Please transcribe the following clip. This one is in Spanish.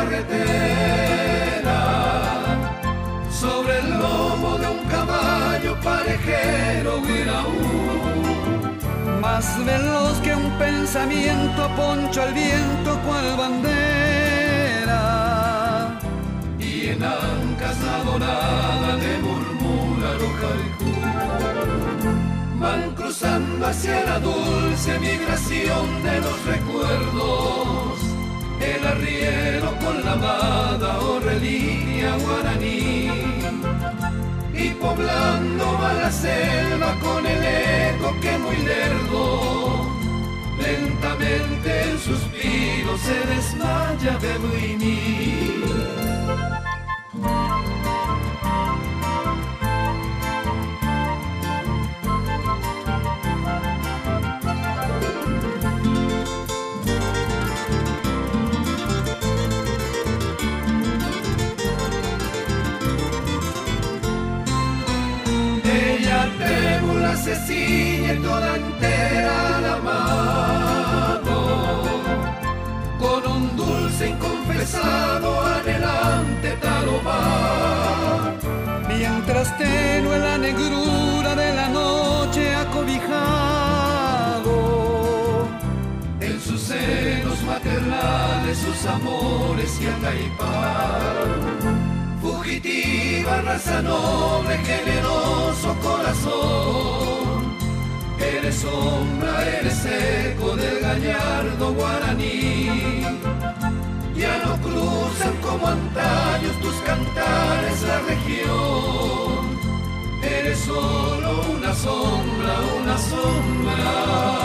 carretera, sobre el lomo de un caballo parejero Guiraú, más veloz que un pensamiento, poncho al viento cual bandera, y en ancas la dorada le murmura Rojalcú. Van cruzando hacia la dulce migración de los recuerdos, el arriero con la amada o reliquia guaraní, y poblando a la selva con el eco que muy lerdo, lentamente en suspiro se desmaya de Buiní. Se ciñe toda entera a la mano, con un dulce inconfesado anhelante taromar, mientras tenue la negrura de la noche acobijado, en sus senos maternales sus amores y ataipar. Fugitiva raza noble, generoso corazón, eres sombra, eres eco del gallardo guaraní. Ya no cruzan como antaños tus cantares la región, eres solo una sombra, una sombra.